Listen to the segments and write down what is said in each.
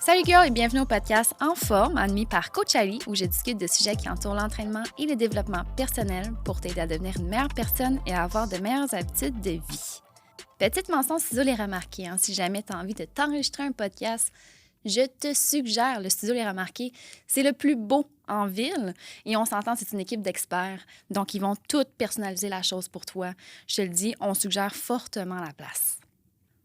Salut girl et bienvenue au podcast En forme, animé par Coach Ali, où je discute de sujets qui entourent l'entraînement et le développement personnel pour t'aider à devenir une meilleure personne et à avoir de meilleures habitudes de vie. Petite mention ciseaux les remarqués, si jamais tu as envie de t'enregistrer un podcast, je te suggère le Studio Les Remarqués. C'est le plus beau en ville et on s'entend, c'est une équipe d'experts. Donc, ils vont tout personnaliser la chose pour toi. Je te le dis, on suggère fortement la place.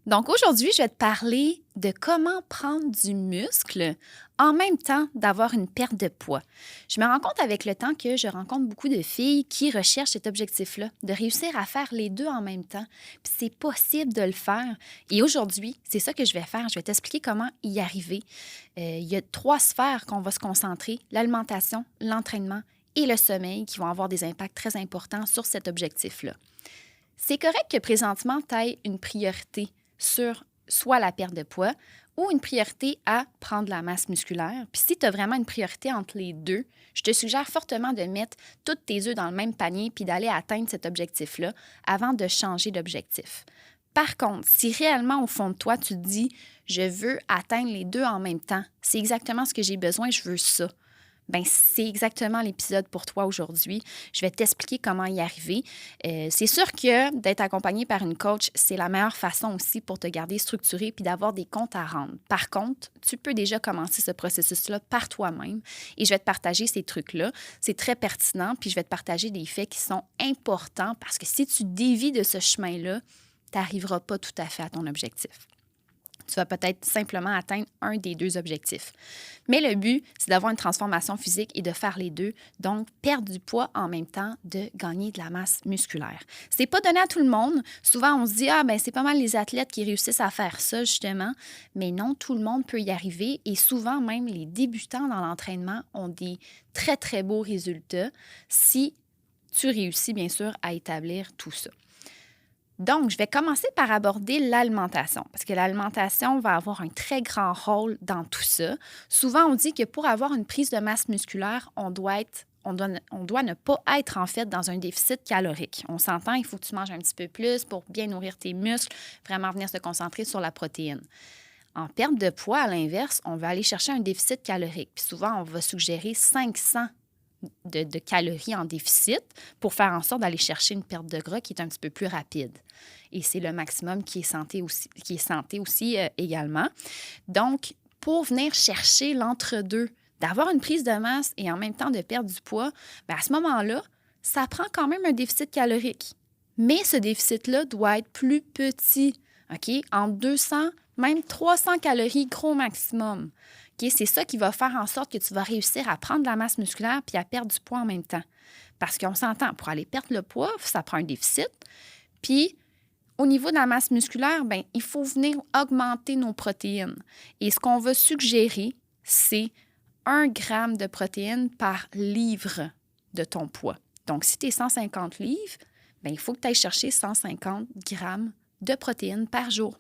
Donc, aujourd'hui, je vais te parler de comment prendre du muscle en même temps d'avoir une perte de poids. Je me rends compte avec le temps que je rencontre beaucoup de filles qui recherchent cet objectif-là, de réussir à faire les deux en même temps. Puis c'est possible de le faire. Et aujourd'hui, c'est ça que je vais faire. Je vais t'expliquer comment y arriver. Il y a 3 sphères qu'on va se concentrer: l'alimentation, l'entraînement et le sommeil qui vont avoir des impacts très importants sur cet objectif-là. C'est correct que présentement, tu aies une priorité sur soit la perte de poids ou une priorité à prendre de la masse musculaire. Puis si tu as vraiment une priorité entre les deux, je te suggère fortement de mettre tous tes œufs dans le même panier puis d'aller atteindre cet objectif-là avant de changer d'objectif. Par contre, si réellement au fond de toi, tu te dis « je veux atteindre les deux en même temps, c'est exactement ce que j'ai besoin, je veux ça », bien, c'est exactement l'épisode pour toi aujourd'hui. Je vais t'expliquer comment y arriver. C'est sûr que d'être accompagné par une coach, c'est la meilleure façon aussi pour te garder structuré puis d'avoir des comptes à rendre. Par contre, tu peux déjà commencer ce processus-là par toi-même et je vais te partager ces trucs-là. C'est très pertinent puis je vais te partager des faits qui sont importants parce que si tu dévies de ce chemin-là, tu n'arriveras pas tout à fait à ton objectif. Tu vas peut-être simplement atteindre un des deux objectifs. Mais le but, c'est d'avoir une transformation physique et de faire les deux, donc perdre du poids en même temps de gagner de la masse musculaire. C'est pas donné à tout le monde. Souvent, on se dit « Ah, ben c'est pas mal les athlètes qui réussissent à faire ça, justement. » Mais non, tout le monde peut y arriver et souvent, même les débutants dans l'entraînement ont des très, très beaux résultats si tu réussis, bien sûr, à établir tout ça. Donc, je vais commencer par aborder l'alimentation, parce que l'alimentation va avoir un très grand rôle dans tout ça. Souvent, on dit que pour avoir une prise de masse musculaire, on doit ne pas être en fait dans un déficit calorique. On s'entend, il faut que tu manges un petit peu plus pour bien nourrir tes muscles, vraiment venir se concentrer sur la protéine. En perte de poids, à l'inverse, on va aller chercher un déficit calorique. Puis souvent, on va suggérer 500 de calories en déficit pour faire en sorte d'aller chercher une perte de gras qui est un petit peu plus rapide. Et c'est le maximum qui est santé aussi également. Donc, pour venir chercher l'entre-deux, d'avoir une prise de masse et en même temps de perdre du poids, bien à ce moment-là, ça prend quand même un déficit calorique. Mais ce déficit-là doit être plus petit, OK? Entre 200, même 300 calories gros maximum. Okay? C'est ça qui va faire en sorte que tu vas réussir à prendre de la masse musculaire puis à perdre du poids en même temps. Parce qu'on s'entend, pour aller perdre le poids, ça prend un déficit. Puis, au niveau de la masse musculaire, bien, il faut venir augmenter nos protéines. Et ce qu'on va suggérer, c'est 1 gramme de protéines par livre de ton poids. Donc, si tu es 150 livres, bien, il faut que tu ailles chercher 150 grammes de protéines par jour.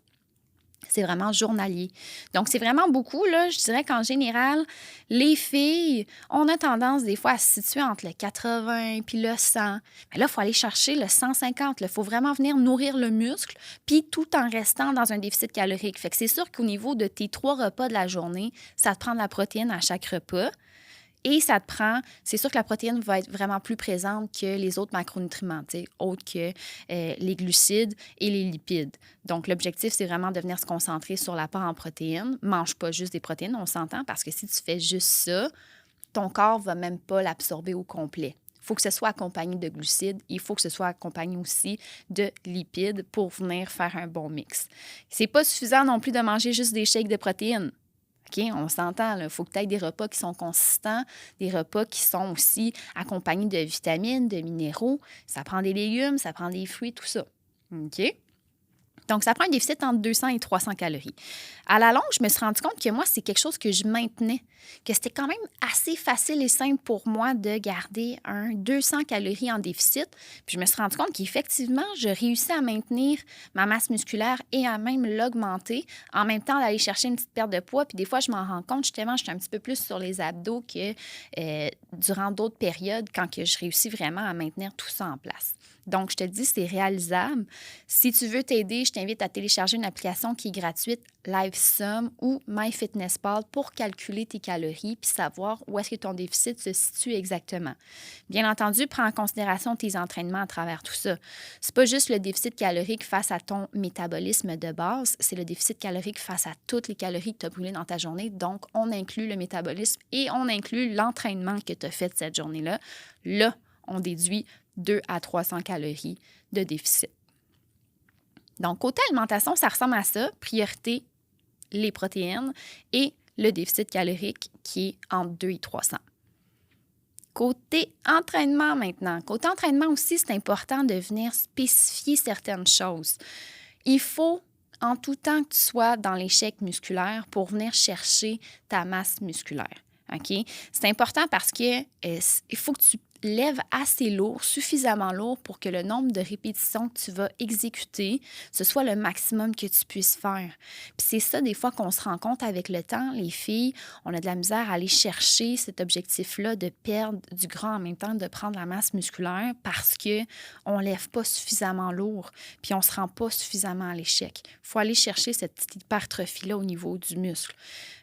C'est vraiment journalier. Donc, c'est vraiment beaucoup, là. Je dirais qu'en général, les filles, on a tendance des fois à se situer entre le 80 puis le 100. Mais là, il faut aller chercher le 150. Il faut vraiment venir nourrir le muscle, puis tout en restant dans un déficit calorique. Fait que c'est sûr qu'au niveau de tes 3 repas de la journée, ça te prend de la protéine à chaque repas. Et ça te prend, c'est sûr que la protéine va être vraiment plus présente que les autres macronutriments, autres que les glucides et les lipides. Donc, l'objectif, c'est vraiment de venir se concentrer sur l'apport en protéines. Mange pas juste des protéines, on s'entend, parce que si tu fais juste ça, ton corps va même pas l'absorber au complet. Il faut que ce soit accompagné de glucides, il faut que ce soit accompagné aussi de lipides pour venir faire un bon mix. C'est pas suffisant non plus de manger juste des shakes de protéines. OK, on s'entend, il faut que tu aies des repas qui sont consistants, des repas qui sont aussi accompagnés de vitamines, de minéraux. Ça prend des légumes, ça prend des fruits, tout ça. OK? Donc, ça prend un déficit entre 200 et 300 calories. À la longue, je me suis rendu compte que moi, c'est quelque chose que je maintenais, que c'était quand même assez facile et simple pour moi de garder un 200 calories en déficit. Puis, je me suis rendu compte qu'effectivement, je réussis à maintenir ma masse musculaire et à même l'augmenter, en même temps d'aller chercher une petite perte de poids. Puis, des fois, je m'en rends compte, justement, je suis un petit peu plus sur les abdos que durant d'autres périodes quand que je réussis vraiment à maintenir tout ça en place. Donc, je te dis, c'est réalisable. Si tu veux t'aider, je t'invite à télécharger une application qui est gratuite, LiveSum ou MyFitnessPal, pour calculer tes calories puis savoir où est-ce que ton déficit se situe exactement. Bien entendu, prends en considération tes entraînements à travers tout ça. C'est pas juste le déficit calorique face à ton métabolisme de base, c'est le déficit calorique face à toutes les calories que tu as brûlées dans ta journée. Donc, on inclut le métabolisme et on inclut l'entraînement que tu as fait cette journée-là. Là, on déduit 200 à 300 calories de déficit. Donc, côté alimentation, ça ressemble à ça. Priorité, les protéines et le déficit calorique qui est entre 2 et 300. Côté entraînement maintenant. Côté entraînement aussi, c'est important de venir spécifier certaines choses. Il faut en tout temps que tu sois dans l'échec musculaire pour venir chercher ta masse musculaire. OK? C'est important parce que il faut que tu lèves assez lourd, suffisamment lourd pour que le nombre de répétitions que tu vas exécuter, ce soit le maximum que tu puisses faire. Puis c'est ça, des fois, qu'on se rend compte avec le temps, les filles, on a de la misère à aller chercher cet objectif-là de perdre du gras en même temps, de prendre la masse musculaire parce qu'on ne lève pas suffisamment lourd, puis on ne se rend pas suffisamment à l'échec. Il faut aller chercher cette petite hypertrophie-là au niveau du muscle.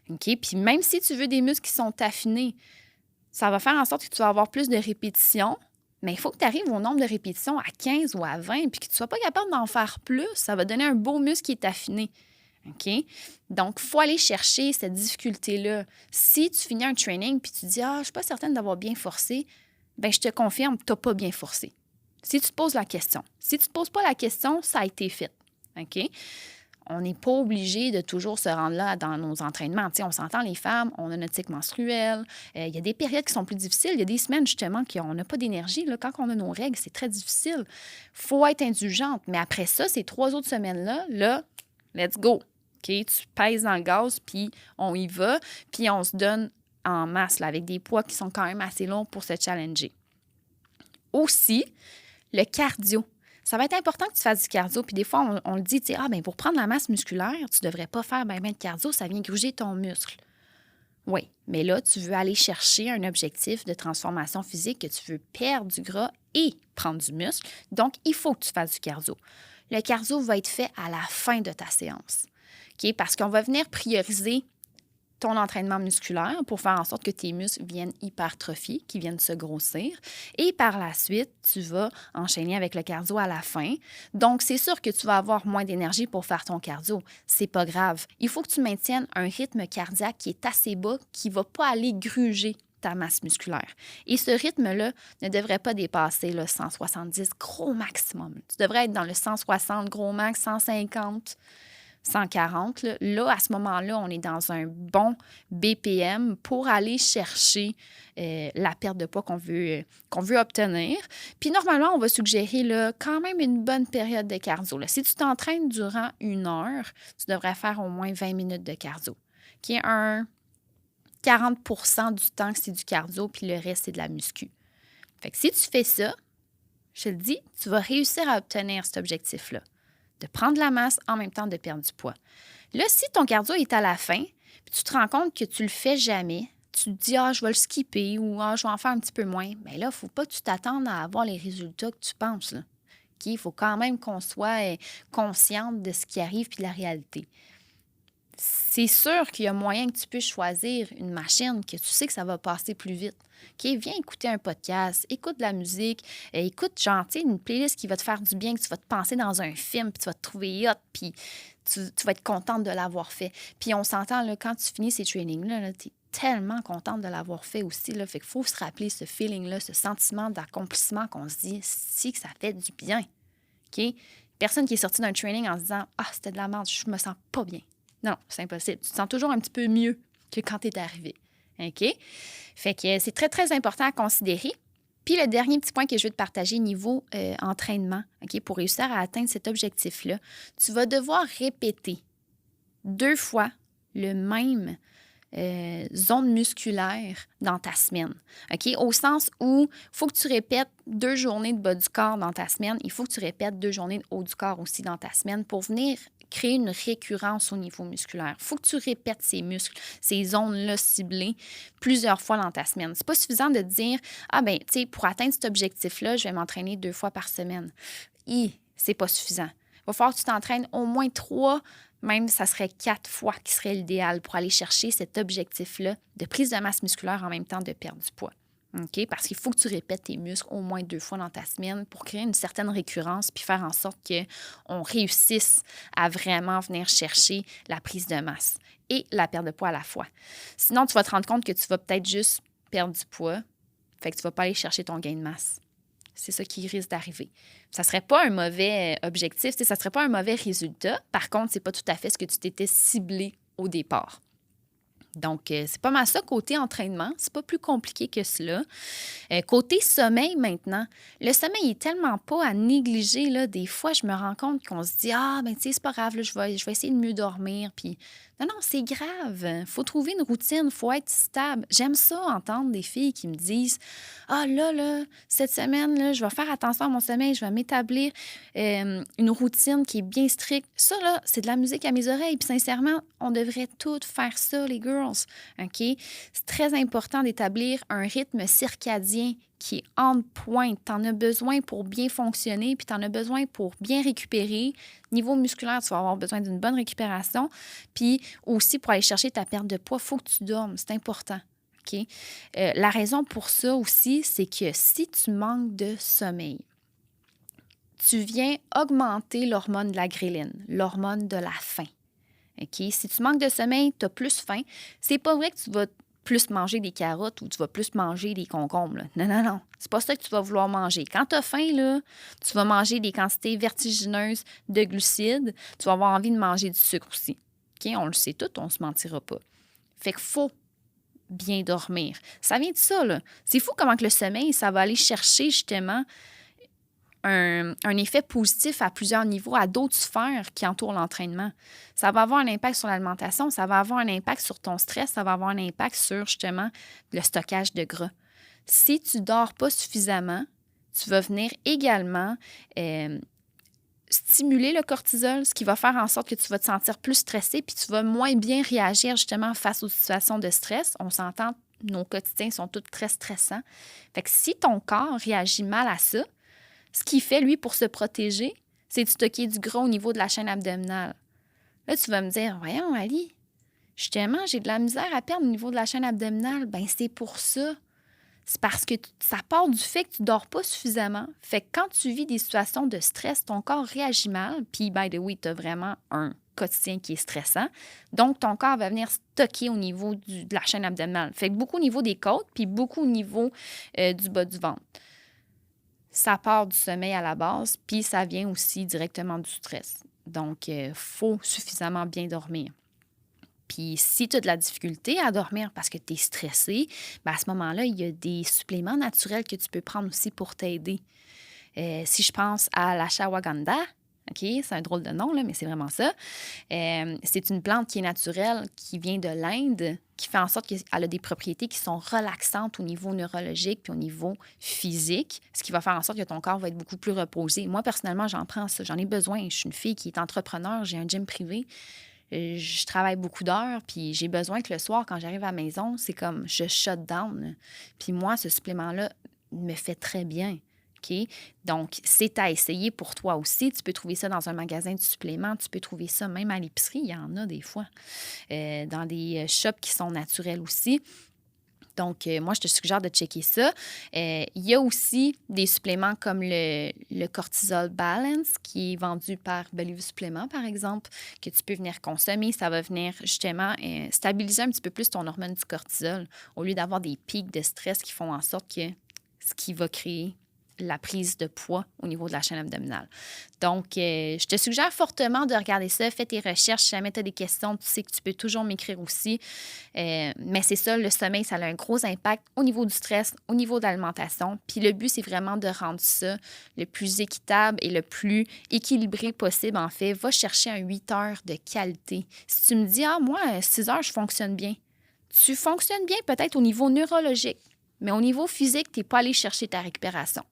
OK? Puis même si tu veux des muscles qui sont affinés, ça va faire en sorte que tu vas avoir plus de répétitions, mais il faut que tu arrives au nombre de répétitions à 15 ou à 20 puis que tu ne sois pas capable d'en faire plus. Ça va donner un beau muscle qui est affiné. OK? Donc, il faut aller chercher cette difficulté-là. Si tu finis un training puis tu dis « Ah, je ne suis pas certaine d'avoir bien forcé », bien, je te confirme, tu n'as pas bien forcé. Si tu te poses la question. Si tu ne te poses pas la question, ça a été fait. OK? On n'est pas obligé de toujours se rendre là dans nos entraînements. Tu sais, on s'entend, les femmes, on a notre cycle menstruel. Il y a des périodes qui sont plus difficiles. Il y a des semaines, justement, qu'on n'a pas d'énergie. Là. Quand on a nos règles, c'est très difficile. Il faut être indulgente. Mais après ça, ces 3 autres semaines-là, let's go. OK? Tu pèses dans le gaz, puis on y va. Puis on se donne en masse, là, avec des poids qui sont quand même assez longs pour se challenger. Aussi, le cardio. Ça va être important que tu fasses du cardio. Puis des fois, on le dit, tu sais, pour prendre la masse musculaire, tu ne devrais pas faire ben de cardio, ça vient gruger ton muscle. Oui, mais là, tu veux aller chercher un objectif de transformation physique, que tu veux perdre du gras et prendre du muscle. Donc, il faut que tu fasses du cardio. Le cardio va être fait à la fin de ta séance. OK? Parce qu'on va venir prioriser ton entraînement musculaire pour faire en sorte que tes muscles viennent hypertrophier, qu'ils viennent se grossir. Et par la suite, tu vas enchaîner avec le cardio à la fin. Donc, c'est sûr que tu vas avoir moins d'énergie pour faire ton cardio. C'est pas grave. Il faut que tu maintiennes un rythme cardiaque qui est assez bas, qui ne va pas aller gruger ta masse musculaire. Et ce rythme-là ne devrait pas dépasser le 170 gros maximum. Tu devrais être dans le 160 gros max, 150 140. Là, à ce moment-là, on est dans un bon BPM pour aller chercher la perte de poids qu'on veut obtenir. Puis normalement, on va suggérer là, quand même une bonne période de cardio. Là. Si tu t'entraînes durant 1 heure, tu devrais faire au moins 20 minutes de cardio, qui est un 40 % du temps que c'est du cardio, puis le reste, c'est de la muscu. Fait que si tu fais ça, je te le dis, tu vas réussir à obtenir cet objectif-là, de prendre la masse en même temps de perdre du poids. Là, si ton cardio est à la fin, puis tu te rends compte que tu le fais jamais, tu te dis « Ah, je vais le skipper » ou « Ah, je vais en faire un petit peu moins », bien là, il ne faut pas que tu t'attendes à avoir les résultats que tu penses. Là. Okay? Il faut quand même qu'on soit consciente de ce qui arrive puis de la réalité. C'est sûr qu'il y a moyen que tu puisses choisir une machine que tu sais que ça va passer plus vite. Okay? Viens écouter un podcast, écoute de la musique, écoute une playlist qui va te faire du bien, que tu vas te penser dans un film, puis tu vas te trouver hot, puis tu vas être contente de l'avoir fait. Puis on s'entend, là, quand tu finis ces trainings-là, tu es tellement contente de l'avoir fait aussi. Là, fait qu'il faut se rappeler ce feeling-là, ce sentiment d'accomplissement qu'on se dit, si que ça fait du bien. Okay? Personne qui est sortie d'un training en se disant « Ah, c'était de la merde, je me sens pas bien ». Non, c'est impossible. Tu te sens toujours un petit peu mieux que quand tu es arrivé. OK? Fait que c'est très, très important à considérer. Puis le dernier petit point que je veux te partager niveau entraînement, OK, pour réussir à atteindre cet objectif-là, tu vas devoir répéter 2 fois le même zone musculaire dans ta semaine. OK? Au sens où il faut que tu répètes 2 journées de bas du corps dans ta semaine. Il faut que tu répètes 2 journées de haut du corps aussi dans ta semaine pour venir créer une récurrence au niveau musculaire. Il faut que tu répètes ces muscles, ces zones-là ciblées plusieurs fois dans ta semaine. C'est pas suffisant de te dire « Ah ben, tu sais, pour atteindre cet objectif-là, je vais m'entraîner 2 fois par semaine. » C'est pas suffisant. Il va falloir que tu t'entraînes au moins 3, même ça serait 4 fois qui serait l'idéal pour aller chercher cet objectif-là de prise de masse musculaire en même temps de perdre du poids. OK? Parce qu'il faut que tu répètes tes muscles au moins 2 fois dans ta semaine pour créer une certaine récurrence puis faire en sorte qu'on réussisse à vraiment venir chercher la prise de masse et la perte de poids à la fois. Sinon, tu vas te rendre compte que tu vas peut-être juste perdre du poids, fait que tu ne vas pas aller chercher ton gain de masse. C'est ça qui risque d'arriver. Ça ne serait pas un mauvais objectif, ça ne serait pas un mauvais résultat. Par contre, ce n'est pas tout à fait ce que tu t'étais ciblé au départ. Donc, c'est pas mal ça côté entraînement. C'est pas plus compliqué que cela. Côté sommeil maintenant, le sommeil est tellement pas à négliger. Là. Des fois, je me rends compte qu'on se dit « Ah, ben tu sais, c'est pas grave, là, je vais essayer de mieux dormir. » Puis non, c'est grave. Faut trouver une routine, faut être stable. J'aime ça entendre des filles qui me disent « Ah là, cette semaine, là, je vais faire attention à mon sommeil, je vais m'établir une routine qui est bien stricte. » Ça, là, c'est de la musique à mes oreilles. Puis sincèrement, on devrait toutes faire ça, les girls. OK? C'est très important d'établir un rythme circadien qui est on point. Tu en as besoin pour bien fonctionner, puis tu en as besoin pour bien récupérer. Niveau musculaire, tu vas avoir besoin d'une bonne récupération. Puis aussi, pour aller chercher ta perte de poids, il faut que tu dormes. C'est important. OK? La raison pour ça aussi, c'est que si tu manques de sommeil, tu viens augmenter l'hormone de la gréline, l'hormone de la faim. OK? Si tu manques de sommeil, tu as plus faim. C'est pas vrai que tu vas plus manger des carottes ou tu vas plus manger des concombres. Là. Non. C'est pas ça que tu vas vouloir manger. Quand tu as faim, là, tu vas manger des quantités vertigineuses de glucides. Tu vas avoir envie de manger du sucre aussi. OK? On le sait tout, on ne se mentira pas. Fait qu'il faut bien dormir. Ça vient de ça, là. C'est fou comment que le sommeil, ça va aller chercher justement un effet positif à plusieurs niveaux, à d'autres sphères qui entourent l'entraînement. Ça va avoir un impact sur l'alimentation, ça va avoir un impact sur ton stress, ça va avoir un impact sur, justement, le stockage de gras. Si tu ne dors pas suffisamment, tu vas venir également stimuler le cortisol, ce qui va faire en sorte que tu vas te sentir plus stressé puis tu vas moins bien réagir, justement, face aux situations de stress. On s'entend, nos quotidiens sont tous très stressants. Fait que si ton corps réagit mal à ça, ce qu'il fait, lui, pour se protéger, c'est de stocker du gras au niveau de la chaîne abdominale. Là, tu vas me dire, voyons, Ali, justement, j'ai de la misère à perdre au niveau de la chaîne abdominale. Bien, c'est pour ça. C'est parce que ça part du fait que tu ne dors pas suffisamment. Fait que quand tu vis des situations de stress, ton corps réagit mal. Puis, by the way, tu as vraiment un quotidien qui est stressant. Donc, ton corps va venir stocker au niveau de la chaîne abdominale. Fait que beaucoup au niveau des côtes, puis beaucoup au niveau du bas du ventre. Ça part du sommeil à la base, puis ça vient aussi directement du stress. Donc, il faut suffisamment bien dormir. Puis, si tu as de la difficulté à dormir parce que tu es stressé, bien à ce moment-là, il y a des suppléments naturels que tu peux prendre aussi pour t'aider. Si je pense à l'ashwagandha, OK, c'est un drôle de nom, là, mais c'est vraiment ça. C'est une plante qui est naturelle, qui vient de l'Inde, qui fait en sorte qu'elle a des propriétés qui sont relaxantes au niveau neurologique puis au niveau physique, ce qui va faire en sorte que ton corps va être beaucoup plus reposé. Moi, personnellement, j'en prends ça. J'en ai besoin. Je suis une fille qui est entrepreneur. J'ai un gym privé. Je travaille beaucoup d'heures, puis j'ai besoin que le soir, quand j'arrive à la maison, c'est comme je shut down. Puis moi, ce supplément-là me fait très bien. OK? Donc, c'est à essayer pour toi aussi. Tu peux trouver ça dans un magasin de suppléments. Tu peux trouver ça même à l'épicerie. Il y en a des fois. Dans des shops qui sont naturels aussi. Donc, moi, je te suggère de checker ça. Il y a aussi des suppléments comme le Cortisol Balance qui est vendu par Bellevue Supplément, par exemple, que tu peux venir consommer. Ça va venir justement stabiliser un petit peu plus ton hormone du cortisol au lieu d'avoir des pics de stress qui font en sorte que ce qui va créer la prise de poids au niveau de la chaîne abdominale. Donc, je te suggère fortement de regarder ça. Fais tes recherches. Si jamais tu as des questions, tu sais que tu peux toujours m'écrire aussi. Mais c'est ça, le sommeil, ça a un gros impact au niveau du stress, au niveau de l'alimentation. Puis le but, c'est vraiment de rendre ça le plus équitable et le plus équilibré possible, en fait. Va chercher un 8 heures de qualité. Si tu me dis, moi, 6 heures, je fonctionne bien. Tu fonctionnes bien peut-être au niveau neurologique, mais au niveau physique, tu n'es pas allé chercher ta récupération.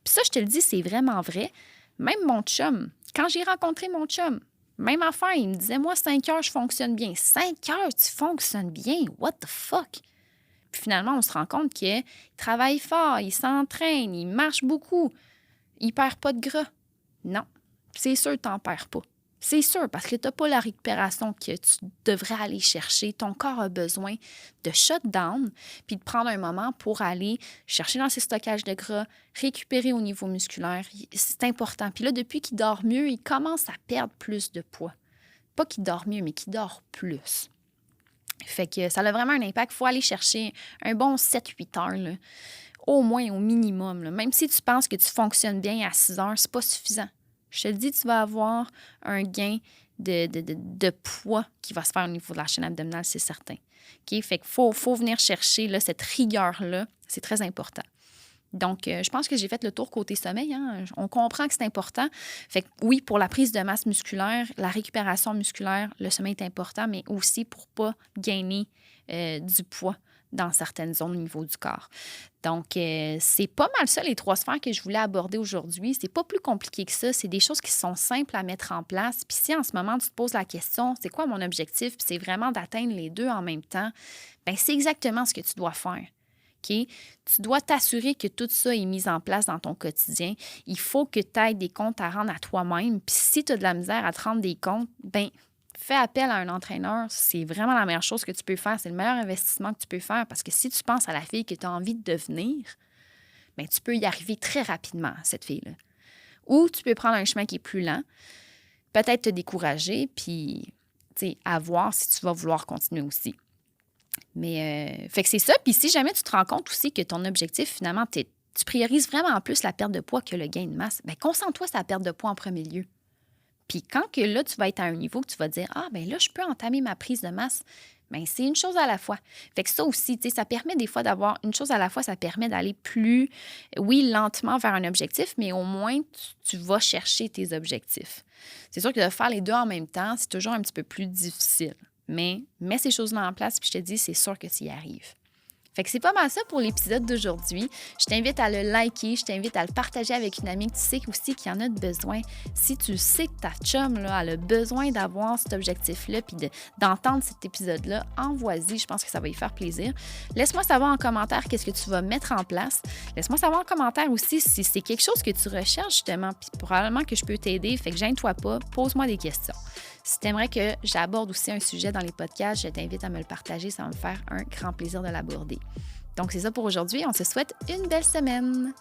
Puis ça, je te le dis, c'est vraiment vrai. Même mon chum, quand j'ai rencontré mon chum, Même affaire, il me disait, moi, 5 heures, je fonctionne bien. 5 heures, tu fonctionnes bien? What the fuck? Puis finalement, on se rend compte qu'il travaille fort, il s'entraîne, il marche beaucoup. Il perd pas de gras. Non, c'est sûr que tu n'en perds pas. C'est sûr, parce que tu n'as pas la récupération que tu devrais aller chercher. Ton corps a besoin de shutdown, puis de prendre un moment pour aller chercher dans ses stockages de gras, récupérer au niveau musculaire. C'est important. Puis là, depuis qu'il dort mieux, il commence à perdre plus de poids. Pas qu'il dort mieux, mais qu'il dort plus. Fait que ça a vraiment un impact. Il faut aller chercher un bon 7-8 heures, là, au moins, au minimum. Là. Même si tu penses que tu fonctionnes bien à 6 heures, c'est pas suffisant. Je te le dis, tu vas avoir un gain de poids qui va se faire au niveau de la chaîne abdominale, c'est certain. Okay? Fait qu'il faut venir chercher là, cette rigueur-là. C'est très important. Donc, je pense que j'ai fait le tour côté sommeil. Hein? On comprend que c'est important. Fait que oui, pour la prise de masse musculaire, la récupération musculaire, le sommeil est important, mais aussi pour ne pas gagner du poids dans certaines zones au niveau du corps. Donc, c'est pas mal ça, les 3 sphères que je voulais aborder aujourd'hui. C'est pas plus compliqué que ça. C'est des choses qui sont simples à mettre en place. Puis si en ce moment, tu te poses la question, c'est quoi mon objectif? Puis c'est vraiment d'atteindre les 2 en même temps, bien, c'est exactement ce que tu dois faire. Okay? Tu dois t'assurer que tout ça est mis en place dans ton quotidien. Il faut que tu aies des comptes à rendre à toi-même. Puis si tu as de la misère à te rendre des comptes, bien, fais appel à un entraîneur. C'est vraiment la meilleure chose que tu peux faire. C'est le meilleur investissement que tu peux faire parce que si tu penses à la fille que tu as envie de devenir, bien, tu peux y arriver très rapidement, cette fille-là. Ou tu peux prendre un chemin qui est plus lent, peut-être te décourager, puis à voir si tu vas vouloir continuer aussi. Mais, fait que c'est ça. Puis si jamais tu te rends compte aussi que ton objectif, finalement, tu priorises vraiment plus la perte de poids que le gain de masse, bien, concentre-toi sur la perte de poids en premier lieu. Puis quand que là, tu vas être à un niveau que tu vas te dire « Ah, bien là, je peux entamer ma prise de masse », bien, c'est une chose à la fois. Fait que ça aussi, tu sais, ça permet des fois d'avoir une chose à la fois, ça permet d'aller plus, oui, lentement vers un objectif, mais au moins, tu vas chercher tes objectifs. C'est sûr que de faire les 2 en même temps, c'est toujours un petit peu plus difficile. Mais mets ces choses-là en place, puis je te dis, c'est sûr que tu y arrives. Fait que c'est pas mal ça pour l'épisode d'aujourd'hui. Je t'invite à le liker, je t'invite à le partager avec une amie que tu sais aussi qu'il y en a de besoin. Si tu sais que ta chum, là, elle a besoin d'avoir cet objectif-là puis d'entendre cet épisode-là, envoie-y. Je pense que ça va y faire plaisir. Laisse-moi savoir en commentaire qu'est-ce que tu vas mettre en place. Laisse-moi savoir en commentaire aussi si c'est quelque chose que tu recherches justement, puis probablement que je peux t'aider. Fait que gêne-toi pas, pose-moi des questions. Si tu aimerais que j'aborde aussi un sujet dans les podcasts, je t'invite à me le partager. Ça va me faire un grand plaisir de l'aborder. Donc, c'est ça pour aujourd'hui. On se souhaite une belle semaine.